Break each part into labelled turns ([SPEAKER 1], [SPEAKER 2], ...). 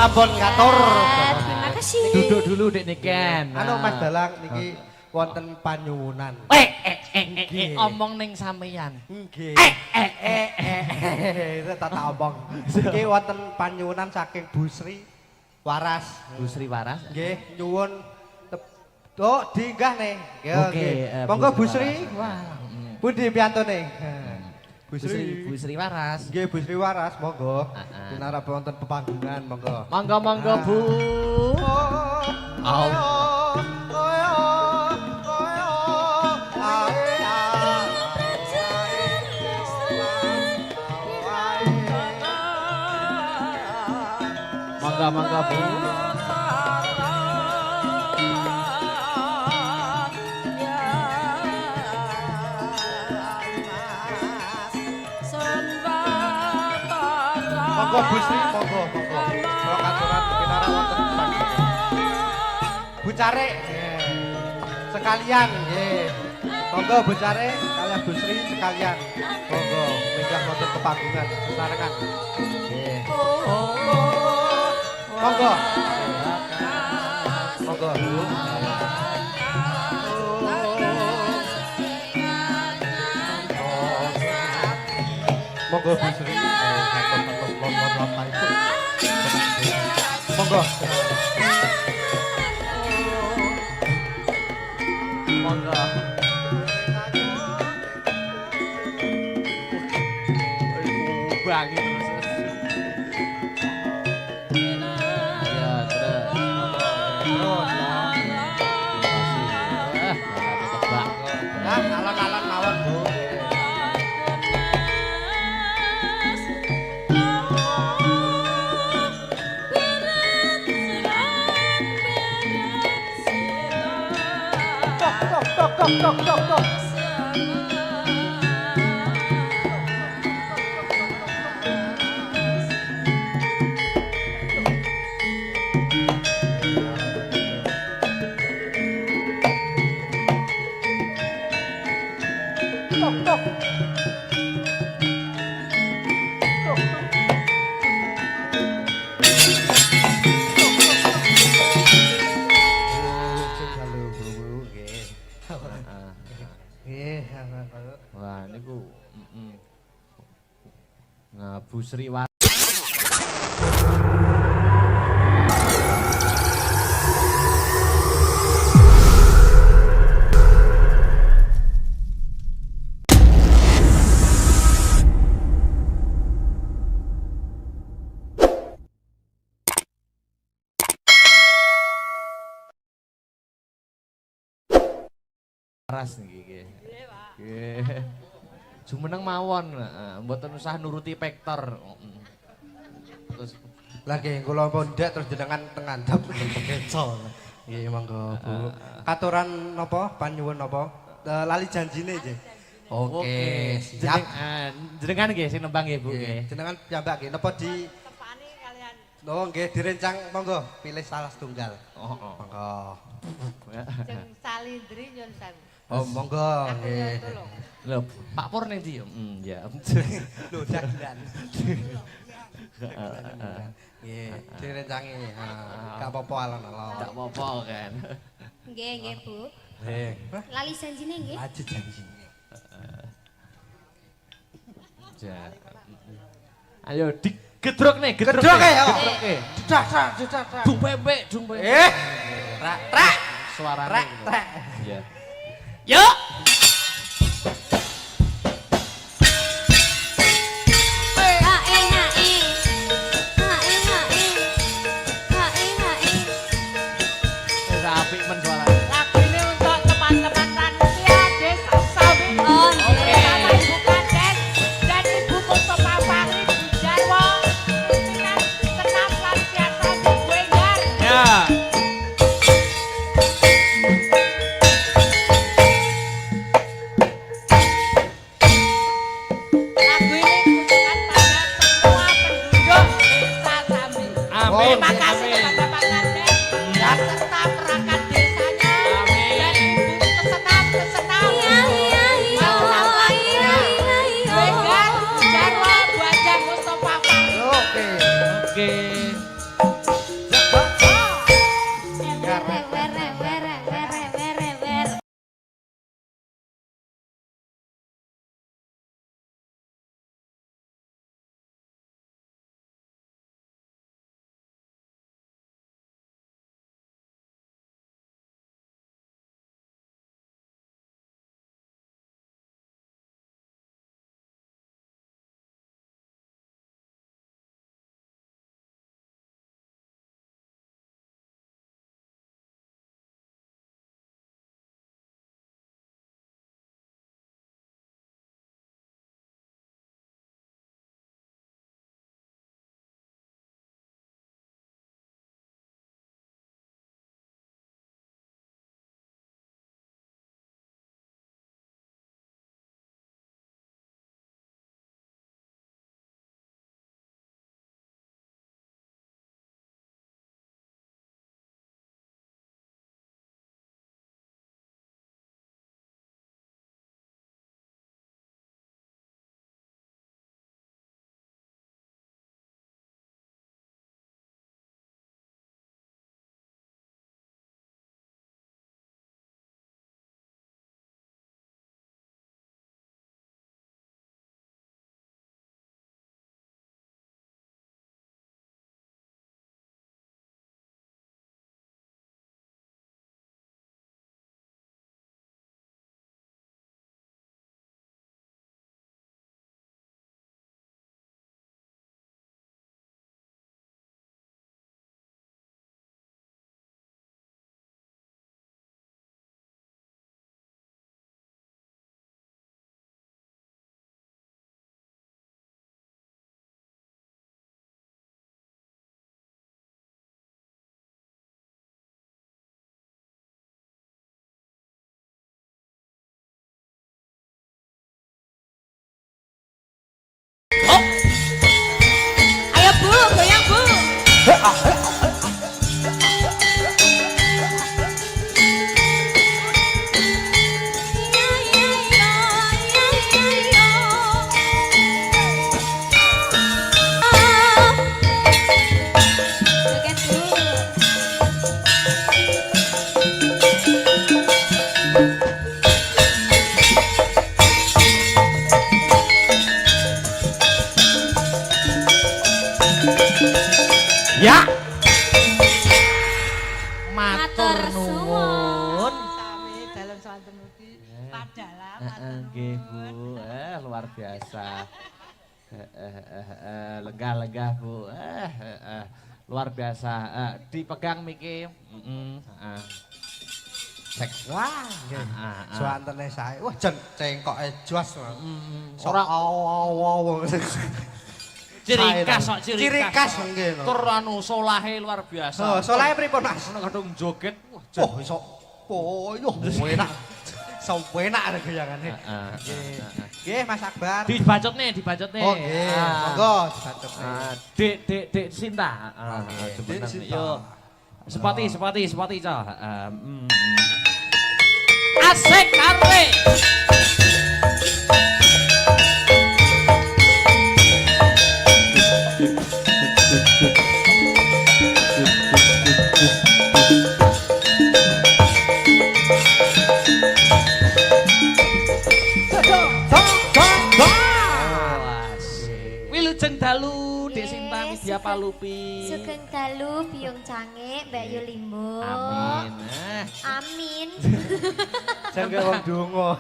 [SPEAKER 1] sampun ngatur.
[SPEAKER 2] Terima kasih.
[SPEAKER 3] Duduk dulu Dek Niken.
[SPEAKER 1] Anu Mas Dalang niki wonten panyuwunan.
[SPEAKER 3] Omong ning sampeyan.
[SPEAKER 1] Nggih. Tak omong. Niki wonten panyuwunan saking Bu Sri Waras.
[SPEAKER 3] Bu Sri Waras.
[SPEAKER 1] Nggih, nyuwun oh diinggah nih.
[SPEAKER 3] Oke,
[SPEAKER 1] Monggo Bu Sri.
[SPEAKER 3] Wah.
[SPEAKER 1] Pundi piyantune? Bu Sri.
[SPEAKER 3] Bu Sri Waras.
[SPEAKER 1] Nggih, Bu Sri Waras, monggo. Pinarep wonten pepanggungan, monggo.
[SPEAKER 3] Monggo Bu. Monggo Bu.
[SPEAKER 1] Monggo Bu Sri, monggo. Kalau katuran pinara wonten panggungan. Bu Care, sekalian, nggih. Monggo Bu Care kalian Bu Sri sekalian. Monggo minggah wonten pepanggungan sesarengan. Nggih. Monggo. Monggo. Monggo Bu Sri. Monggo.
[SPEAKER 3] Monggo. Bangi terus. Ya, terus.
[SPEAKER 1] Nah, alang-alang mawon, Bu. Tok.
[SPEAKER 3] Wah, niku Nah, Bu Sri Waras. Waras niki nggih. Jumeneng mawon, mboten usah nuruti pektor. Terus
[SPEAKER 1] Lagi kula pondhek terus jenengan tengandhap keco. Nggih, monggo Bu. Katuran napa? Panyuwun napa? Lali janjine nggih. Oke, siap.
[SPEAKER 3] Jenengan nggih sing nembang nggih Bu nggih.
[SPEAKER 1] Jenengan piyambak nggih napa di
[SPEAKER 2] Tepani kalian.
[SPEAKER 1] Oh nggih direncang monggo pilih salah setunggal.
[SPEAKER 3] Oh.
[SPEAKER 1] Monggo.
[SPEAKER 2] Jeng salindri nyun sewu.
[SPEAKER 1] Oh monggo
[SPEAKER 2] Aku ya
[SPEAKER 1] nggih.
[SPEAKER 2] tolong.
[SPEAKER 3] Lho, Pak Pur ning ndi? Ya.
[SPEAKER 1] Lho dagelan. Nggih, direncangi. Gak apa-apa alon-alon.
[SPEAKER 3] Gak apa-apa kan.
[SPEAKER 2] Nggih, Bu.
[SPEAKER 1] Nggih.
[SPEAKER 2] Lali janjine nggih.
[SPEAKER 1] Aji janji.
[SPEAKER 3] Ja. Ayo digedruk nih, gedruk
[SPEAKER 1] ya. Cedak.
[SPEAKER 3] Dung pempek, dung pempek.
[SPEAKER 1] Trak.
[SPEAKER 3] Suaranya
[SPEAKER 1] Trek,
[SPEAKER 3] gitu.
[SPEAKER 1] trek.
[SPEAKER 3] Iya. Yuk. Apik men suaranya.
[SPEAKER 2] Lagu ini untuk teman-teman Ranusia Desa Sawi. Oke. Sama Ibu Kades dan Ibu Mustafa Fahri Bujarwo. Pimpinan Senam Lansia Sawi Wegar.
[SPEAKER 3] Ya.
[SPEAKER 2] Lagu ini ditujukan pada semua penduduk Desa Sambi.
[SPEAKER 3] Amin.
[SPEAKER 2] Terima kasih
[SPEAKER 3] Amin.
[SPEAKER 2] kepada Pak Kades dan serta perangkat desanya dan Ibu kesenam Senam Lansia Wegar Bujarwo Buajang Mustafa Fahri.
[SPEAKER 1] Oke.
[SPEAKER 3] Oke. Ya. Matur nuwun.
[SPEAKER 2] Sami dalam sonten ugi padalah matur
[SPEAKER 3] Nggih,
[SPEAKER 2] nuwun.
[SPEAKER 3] Bu. Luar biasa. Lega-lega, Bu. Luar biasa. Dipegang miki. Cek.
[SPEAKER 1] Wah, nggih. Suantene sae. Wah, jen cengkoke jos.
[SPEAKER 3] Ora
[SPEAKER 1] Awo-awo.
[SPEAKER 3] ciri khas kok
[SPEAKER 1] Ciri khas nggih.
[SPEAKER 3] Tur anu solahe luar biasa.
[SPEAKER 1] Oh, solahe pripun, Mas?
[SPEAKER 3] Ono kadung joget. Wah,
[SPEAKER 1] Oh, iso poyo. Enak. So enak ada gayangane. Nggih, Mas Akbar.
[SPEAKER 3] Dibacot nih.
[SPEAKER 1] Oh, nggih. Monggo dibacot.
[SPEAKER 3] Dek Sinta.
[SPEAKER 1] Dek Sinta.
[SPEAKER 3] Yo. Sepati, Cah. Asik karwe. Wilujeng dalu Dek Sinta Widya Palupi.
[SPEAKER 4] Sugeng dalu Biyung Cange Mbak Yulimo.
[SPEAKER 3] Amin.
[SPEAKER 4] Amin.
[SPEAKER 1] Jangge wong donga.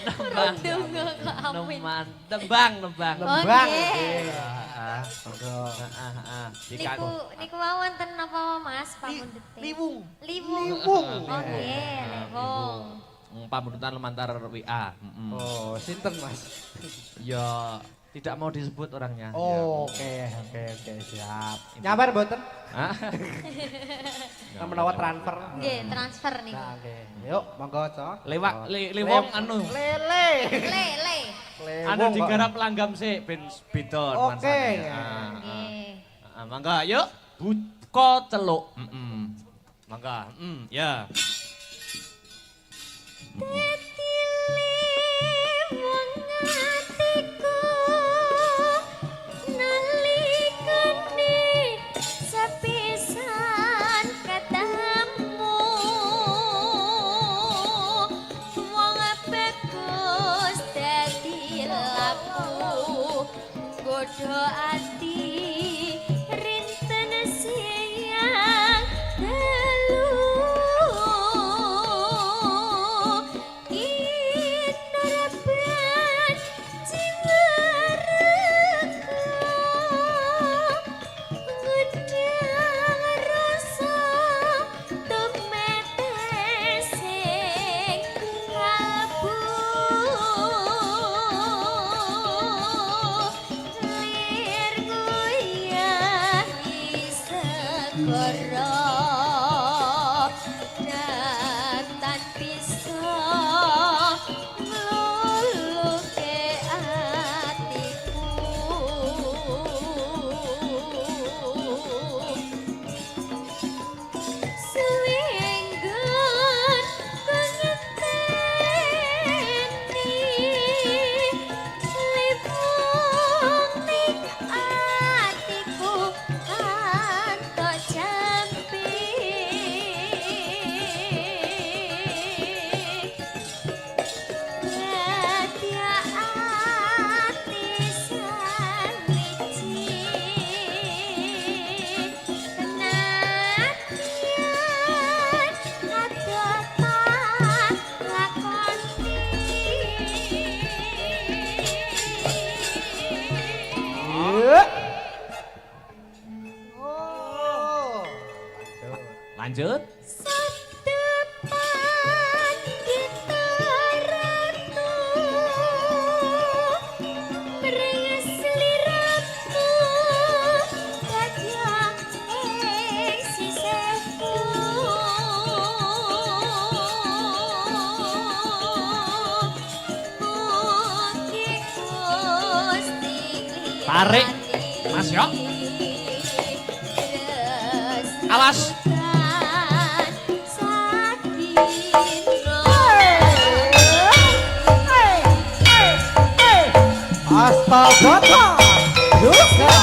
[SPEAKER 4] Ora donga kok amin.
[SPEAKER 3] Tembang.
[SPEAKER 4] Oh,
[SPEAKER 1] Lembang.
[SPEAKER 4] nggih.
[SPEAKER 1] Monggo.
[SPEAKER 4] Niku wonten napa Mas pamundhete?
[SPEAKER 3] Liwung.
[SPEAKER 4] Liwung.
[SPEAKER 1] Liwung.
[SPEAKER 4] Oh nggih, liwung.
[SPEAKER 3] Pamundutan lumantar WA.
[SPEAKER 1] Oh, sinten Mas?
[SPEAKER 3] Ya tidak mau disebut orangnya.
[SPEAKER 1] Oh, oke, siap. Nyabar mboten?
[SPEAKER 3] Hah?
[SPEAKER 1] Menawa transfer.
[SPEAKER 4] Nggih, transfer niku.
[SPEAKER 1] Nah, oke. Yuk, monggo, Cok.
[SPEAKER 3] Liwung anu.
[SPEAKER 1] Lele.
[SPEAKER 4] Le.
[SPEAKER 3] Anu digarap langgam sik ben beda
[SPEAKER 1] Oke.
[SPEAKER 4] Nggih.
[SPEAKER 3] Mangga yuk buka celuk. Mangga. Ya.
[SPEAKER 4] Ati rinten siang dalu inaraban jiwaraka ngundang rasa tumetesing kalbu
[SPEAKER 3] Lanjut.
[SPEAKER 4] Sadepan kita ratu Merenges liramu Kadang sisihku Mugi Gusti
[SPEAKER 3] Tarik, Mas, yuk. Awas.
[SPEAKER 1] Astaga. Juga.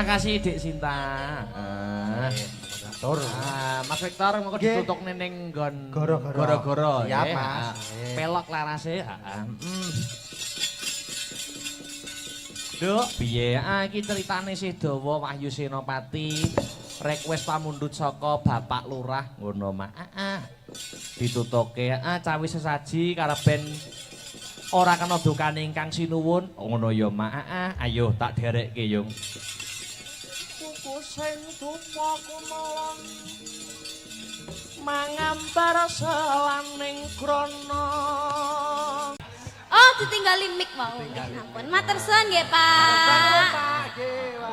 [SPEAKER 3] kasih Dik Sinta.
[SPEAKER 1] Tur.
[SPEAKER 3] Mas Victor mengko ditutukne ning nggon goro-goro
[SPEAKER 1] ya,
[SPEAKER 3] nggih.
[SPEAKER 1] Mas.
[SPEAKER 3] Pelok larase, heeh. Duk, piye? Iki critane sih dawa Wahyu Senopati. Request pamundhut saka Bapak Lurah ngono mak. Ditutuke, cawi sesaji karepen ora kena dukane ingkang sinuwun. Ngono ya mak. Ayo tak derekke yung. Kuku sing dumaku mawon mangambar selaning krana.
[SPEAKER 5] Oh, ditinggali mic mau. Ampun, matur suwun nggih, Pak.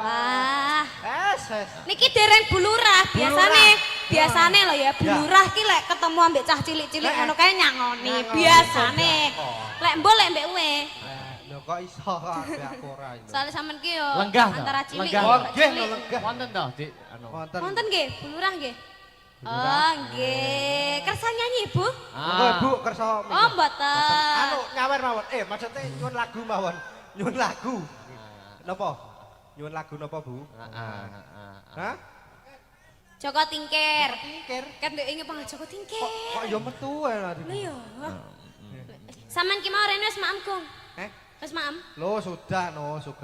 [SPEAKER 5] Wah. Niki dereng bulurah, biasane lho ya, bulurah ki lek ketemu ambek cah cilik-cilik ngono kae nyangoni, biasane. Lek mbok lek mbek kowe.
[SPEAKER 1] Lho kok iso kok ambek aku ora iki.
[SPEAKER 5] Soale sampean ki yo
[SPEAKER 3] Lenggah
[SPEAKER 5] antara cilik
[SPEAKER 3] lenggah.
[SPEAKER 5] karo
[SPEAKER 1] Nggih,
[SPEAKER 5] cilik.
[SPEAKER 1] lenggah.
[SPEAKER 3] Wonten to, Dik?
[SPEAKER 5] Wonten nggih, bulurah nggih. Oh, nggih. Kersa nyanyi, Bu?
[SPEAKER 1] Monggo Ibu kersa.
[SPEAKER 5] Oh, mboten.
[SPEAKER 1] Anu nyawer mawon. Maksudnya nyuwun lagu mawon. Nyuwun lagu. Napa? Nyuwun lagu napa, Bu? Hah?
[SPEAKER 5] Joko Tingkir.
[SPEAKER 1] Tingkir.
[SPEAKER 5] Kan ndek inge panggil Joko Tingkir.
[SPEAKER 1] Kok ya metu ae.
[SPEAKER 5] Lho ya. Sampean ki mau rene wis maem, Kung. Wis maem?
[SPEAKER 1] Loh sudah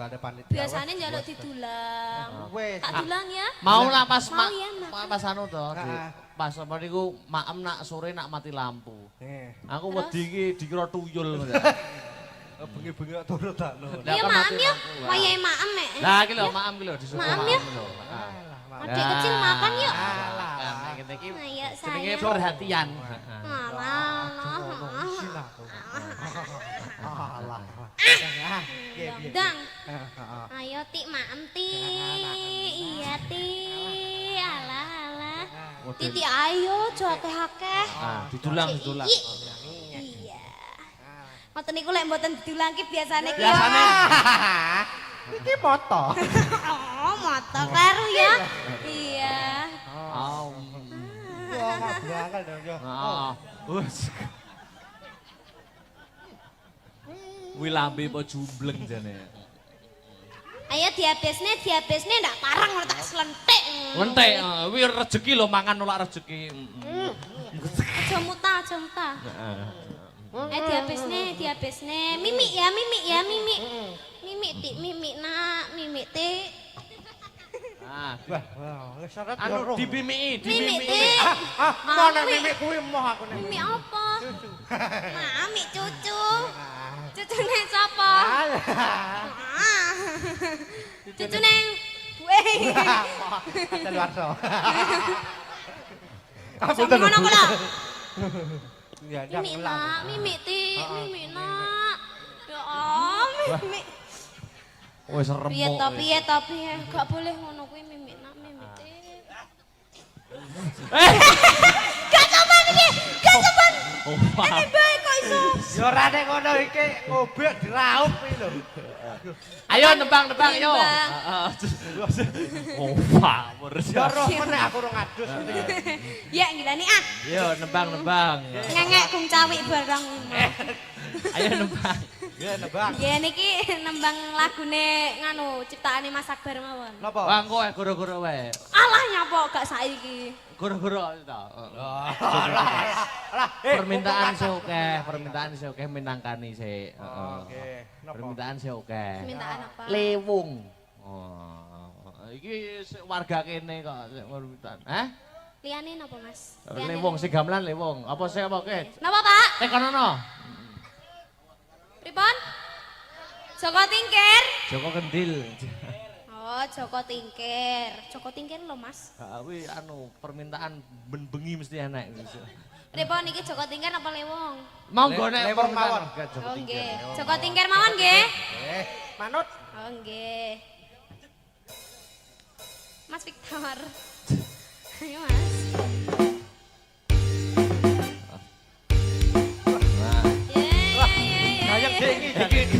[SPEAKER 1] ada panitia.
[SPEAKER 5] Biasanya njaluk didulang.
[SPEAKER 1] Wes.
[SPEAKER 5] Tak dulang ya.
[SPEAKER 3] Mau lah pas
[SPEAKER 5] Mau ya, Nak.
[SPEAKER 3] pas anu to, Dik. Pas apa niku maem nak sore nak mati lampu. Aku wedi iki dikira tuyul.
[SPEAKER 1] Bengi-bengi kok turu tak lho.
[SPEAKER 5] Iya maem ya. Wayahe maem mek.
[SPEAKER 3] Lah iki lho maem iki lho disuruh
[SPEAKER 5] Maem
[SPEAKER 3] maem
[SPEAKER 5] ya.
[SPEAKER 3] lho.
[SPEAKER 5] Adik kecil makan yuk.
[SPEAKER 3] Nah, kita iki
[SPEAKER 5] Ayo
[SPEAKER 3] jenenge
[SPEAKER 5] sayang.
[SPEAKER 3] perhatian.
[SPEAKER 1] Alah.
[SPEAKER 5] Dang. Ayo Ti maem Ti. Iya Ti. Alah alah. Titi ayo jo akeh-akeh.
[SPEAKER 3] Didulang.
[SPEAKER 5] Iya. Ngoten niku lek mboten didulang ki biasane ki.
[SPEAKER 3] Biasane
[SPEAKER 1] Iki moto.
[SPEAKER 5] Oh, moto karo ya. Iya.
[SPEAKER 1] Yo ngabrakal dong yo.
[SPEAKER 3] Wes. Wi lambe apa jumbleng jane.
[SPEAKER 5] Ayo dihabisne ndak parang ngono tak slentik.
[SPEAKER 3] Lentek, wi rezeki lho mangan nolak rezeki.
[SPEAKER 5] Aja muta. Dihabisne. Mimik ya. Mimik Ti.
[SPEAKER 1] Wah, syarat
[SPEAKER 3] Anu dibimiki.
[SPEAKER 5] Mimik Ti.
[SPEAKER 1] Mana mimik kuwi moh aku nek.
[SPEAKER 5] Mimik apa? Mimik cucu. Cucune sapa? Cucune buwe.
[SPEAKER 1] Dalwarso.
[SPEAKER 5] Sampe ngono kok lho.
[SPEAKER 1] Ya,
[SPEAKER 5] Mimik Ti. Ya Mimik.
[SPEAKER 3] Wis remuk.
[SPEAKER 5] Piye to? Gak boleh ngono kuwi Mimik Ti. Gak coba iki.
[SPEAKER 3] Oh, wah.
[SPEAKER 5] Bae kok iso.
[SPEAKER 1] Ya ora nek ngono iki ngobek diraup iki lho.
[SPEAKER 3] Ayo nembang yo. Oh, wah,
[SPEAKER 1] Ya roh meneh aku ora ngadus.
[SPEAKER 5] Ya ngilani ah.
[SPEAKER 3] Yo nembang.
[SPEAKER 5] Ngengek kung cawik barang.
[SPEAKER 3] Ayo nembang.
[SPEAKER 1] Ya nebak.
[SPEAKER 5] Ya niki nembang lagune nganu ciptaane Mas Akbar mawon.
[SPEAKER 1] Napa?
[SPEAKER 3] Wah, engko goro-goro wae.
[SPEAKER 5] Alah nyapa gak saiki.
[SPEAKER 3] Goro-goro to.
[SPEAKER 1] Alah,
[SPEAKER 3] Permintaan sih oke, minangkani sih.
[SPEAKER 1] Oke.
[SPEAKER 3] Permintaan sih oke.
[SPEAKER 5] Permintaan apa?
[SPEAKER 3] Lewung. Oh, iki warga kene kok permintaan.
[SPEAKER 5] Liyane napa Mas?
[SPEAKER 3] Lewung sing gamelan lewung. Apa sih apa ke?
[SPEAKER 5] Napa Pak?
[SPEAKER 3] Tekonono.
[SPEAKER 5] Pripun? Joko Tingkir.
[SPEAKER 3] Joko Kendil.
[SPEAKER 5] Oh, Joko Tingkir. Joko Tingkir lho Mas.
[SPEAKER 3] Kuwi anu permintaan ben bengi mesti enak.
[SPEAKER 5] Pripun niki Joko Tingkir apa lewung?
[SPEAKER 3] Monggo nek
[SPEAKER 1] Lewung mawon.
[SPEAKER 5] Oh nggih. Joko Tingkir mawon nggih.
[SPEAKER 1] Manut.
[SPEAKER 5] Oh nggih. Mas Victor. Ayo Mas.
[SPEAKER 3] Kayak iki.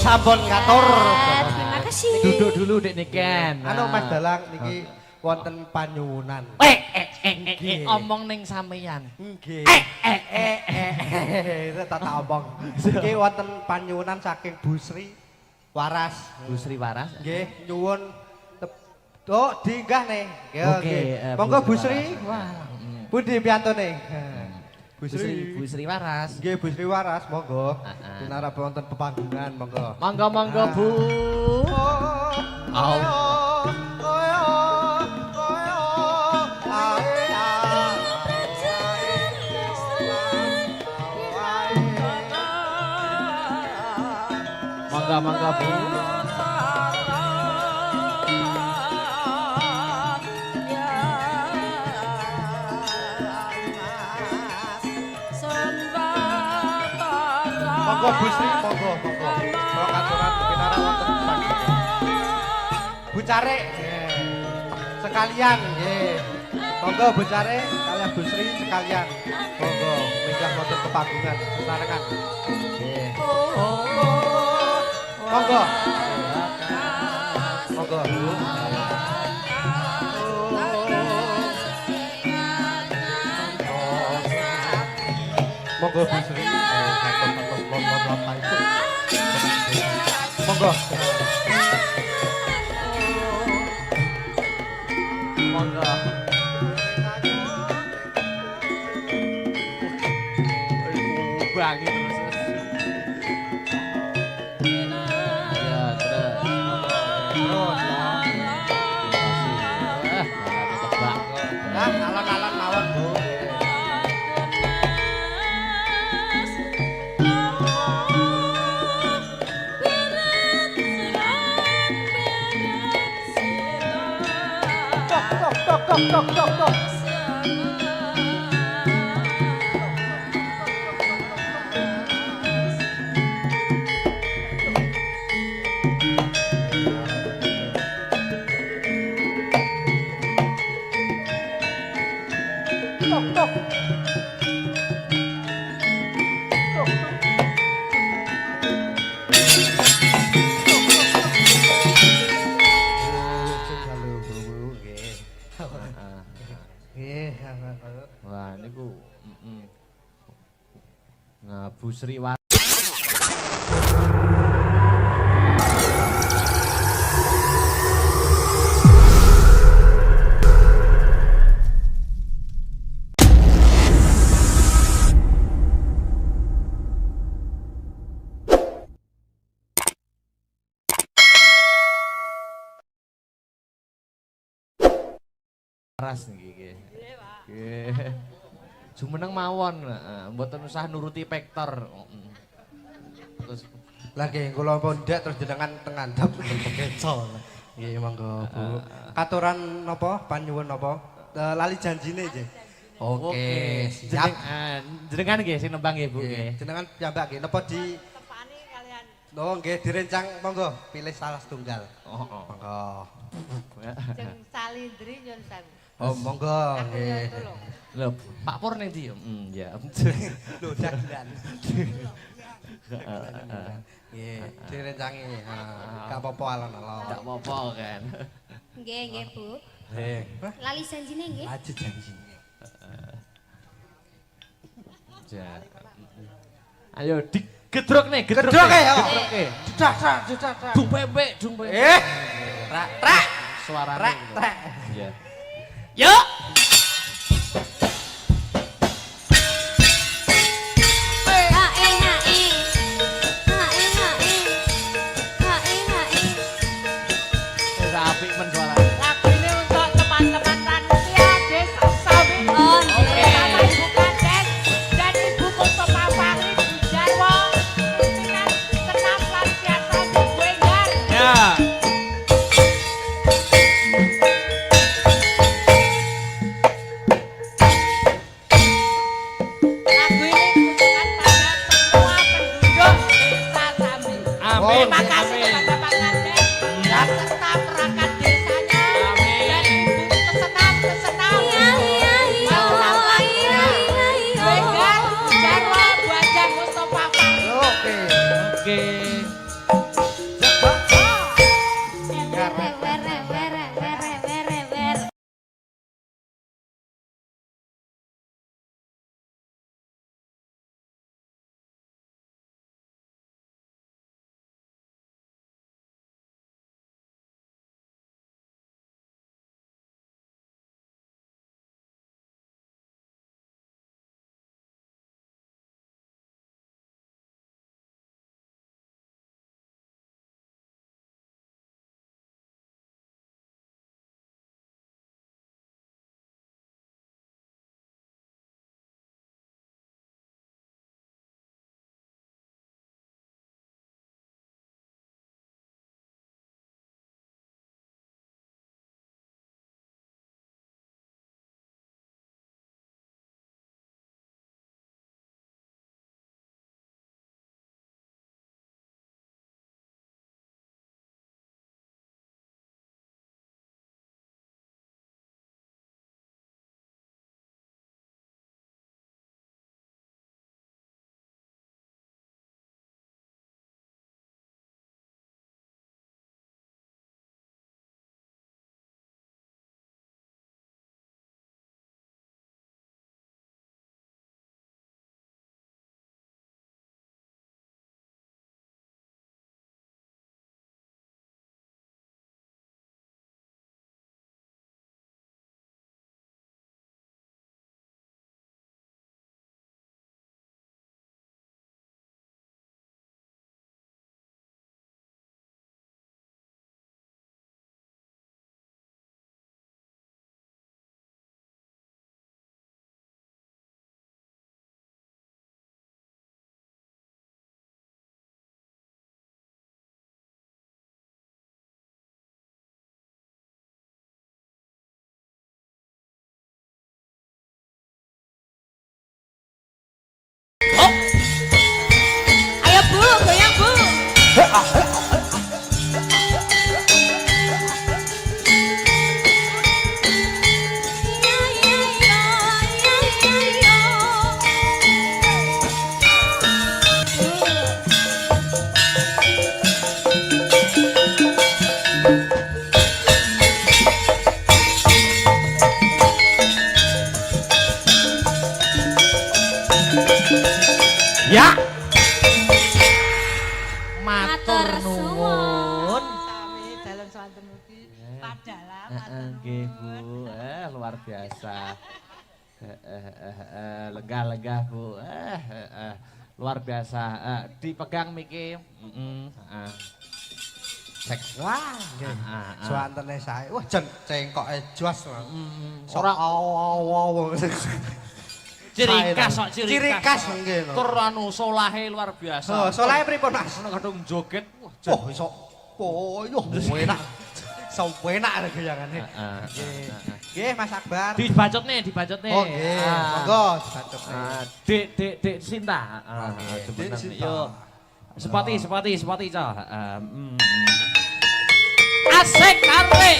[SPEAKER 1] sampun katur.
[SPEAKER 5] Terima kasih.
[SPEAKER 3] Duduk dulu Dek Niken.
[SPEAKER 1] Anu Mas Dalang niki wonten panyuwunan.
[SPEAKER 3] Omong ning sampeyan.
[SPEAKER 1] Nggih. Tata omong. Niki wonten panyuwunan saking Bu Sri Waras.
[SPEAKER 3] Bu Sri Waras.
[SPEAKER 1] Nggih, nyuwun oh diinggah nih.
[SPEAKER 3] Oke,
[SPEAKER 1] Monggo Bu Sri.
[SPEAKER 3] Wah.
[SPEAKER 1] Pundi piyantune? Bu Sri.
[SPEAKER 3] Bu Sri Waras.
[SPEAKER 1] Nggih, Bu Sri Waras, monggo. Pinarap wonten pepanggungan, monggo.
[SPEAKER 3] Monggo Bu. Monggo Bu.
[SPEAKER 1] Monggo Bu Sri, monggo. Kula katuran pinarap wonten pepanggungan. Bu Carik, sekalian nggih. Monggo Bu Carik kalian Bu Sri sekalian. Monggo minggah wonten pepanggungan sesarengan. Nggih. Monggo. Monggo Bu. Monggo Bu Sri. Monggo.
[SPEAKER 3] Monggo. Bangi terus. Ya, terus.
[SPEAKER 1] Terus.
[SPEAKER 3] Tebak.
[SPEAKER 1] Nah, alon-alon mawon Bu. Tok.
[SPEAKER 3] Wah, niku. Nah, Bu Sri Waras. Waras niki. Nggih. Jumeneng mawon, mboten usah nuruti pektor. Terus
[SPEAKER 1] Lagi kula pondhak terus jenengan tengandhap pekeco. Nggih monggo Bu. Katuran napa panyuwun napa? Lali janjine nggih. Oke, siap.
[SPEAKER 3] Jenengan nggih sing nembang nggih Bu nggih.
[SPEAKER 1] Jenengan piyambak nggih napa di
[SPEAKER 2] Tepani kalian.
[SPEAKER 1] Oh nggih direncang monggo pilih salah setunggal.
[SPEAKER 3] Oh.
[SPEAKER 1] Monggo.
[SPEAKER 2] Jeng salindri nyun sewu.
[SPEAKER 1] Oh monggo nggih.
[SPEAKER 3] Lho, Pak Pur ning ndi? Ya.
[SPEAKER 1] Lho dagelan. Nggih, direncangi. Gak apa-apa alon-alon.
[SPEAKER 3] Gak apa-apa kan.
[SPEAKER 5] Nggih, Bu.
[SPEAKER 1] Nggih.
[SPEAKER 5] Lali janjine nggih.
[SPEAKER 1] Aja janjine.
[SPEAKER 3] Ja. Ayo digedruk nih,
[SPEAKER 1] Gedruk ya.
[SPEAKER 3] Cedak. Dung pempek.
[SPEAKER 1] Rak.
[SPEAKER 3] Suarane.
[SPEAKER 1] Rak.
[SPEAKER 3] Iya. Yuk. Apik men suarane.
[SPEAKER 2] Lagu ini untuk teman-teman Ranusia Desa Sawi.
[SPEAKER 5] Oh, nggih.
[SPEAKER 2] Sama Ibu Kades dan Ibu Mustafa Fahri Bujarwo. Pimpinan Senam Lansia Sawi Wenggar.
[SPEAKER 3] Ya.
[SPEAKER 2] Lagu ini ditujukan pada semua penduduk Desa Sawi.
[SPEAKER 3] Amin.
[SPEAKER 2] Terima kasih kepada Pak Kades dan serta perangkat desanya dan ibu kesenam Senam Wenggar Bujarwo Buajan Mustafa Fahri.
[SPEAKER 1] Oke.
[SPEAKER 3] Oke. nuwun.
[SPEAKER 2] Sami dalan swanten mugi. Padalah
[SPEAKER 3] Nggih Bu, luar biasa. Lega-lega Bu. Luar biasa. Dipegang miki. Cek.
[SPEAKER 1] Wah, nggih. Suwantene sae. Wah, jen cengkoke jos.
[SPEAKER 3] Ora
[SPEAKER 1] wow.
[SPEAKER 3] ciri khas kok
[SPEAKER 1] Ciri khas nggih.
[SPEAKER 3] Tur anu solahe luar biasa.
[SPEAKER 1] Oh, solahe pripun, Mas?
[SPEAKER 3] Ono kadung joget. Wah,
[SPEAKER 1] Oh, iso poyo enak. Enak regayangane. Nggih, Mas Akbar.
[SPEAKER 3] Dibacot nih.
[SPEAKER 1] Oh, nggih. Monggo dibacot.
[SPEAKER 3] Dek Sinta.
[SPEAKER 1] Dek Sinta.
[SPEAKER 3] Yuk. Sepati, Cah. Asik kare.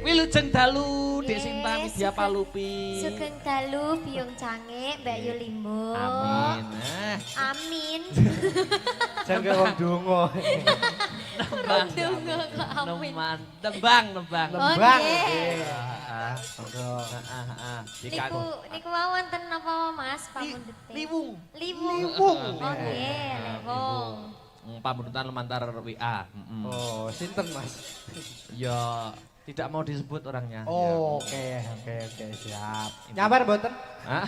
[SPEAKER 3] Wilujeng dalu Dek Sinta Widya Palupi.
[SPEAKER 4] Sugeng dalu Biyung Cangik Mbak Yu Limbuk.
[SPEAKER 3] Amin.
[SPEAKER 4] Amin.
[SPEAKER 1] Jangke wong donga.
[SPEAKER 4] Donga kok amin.
[SPEAKER 3] Tembang.
[SPEAKER 4] Oh,
[SPEAKER 1] Lembang.
[SPEAKER 4] nggih.
[SPEAKER 1] Monggo.
[SPEAKER 4] Niku wonten napa Mas pamundhute?
[SPEAKER 3] Liwung.
[SPEAKER 4] Liwung.
[SPEAKER 1] Liwung.
[SPEAKER 4] Oh nggih, liwung.
[SPEAKER 3] Pamundutan lumantar WA.
[SPEAKER 1] Oh, sinten Mas?
[SPEAKER 3] Ya tidak mau disebut orangnya.
[SPEAKER 1] Oh, oke, siap. Nyabar mboten?
[SPEAKER 3] Hah?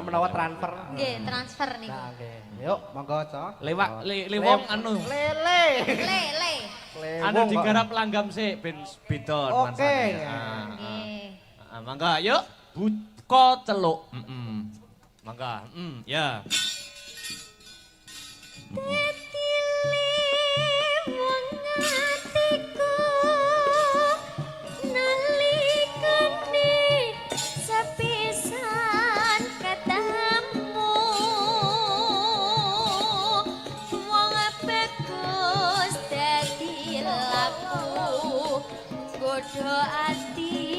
[SPEAKER 1] Menawa transfer.
[SPEAKER 4] Nggih, transfer niku.
[SPEAKER 1] Nah, oke. Yuk, monggo, Cok.
[SPEAKER 3] Lewong anu.
[SPEAKER 1] Lele.
[SPEAKER 4] Le.
[SPEAKER 3] Anu digarap langgam sik ben beda
[SPEAKER 1] Oke.
[SPEAKER 4] Nggih.
[SPEAKER 3] Mangga yuk buka celuk. Mangga. Ya.
[SPEAKER 5] Godho ati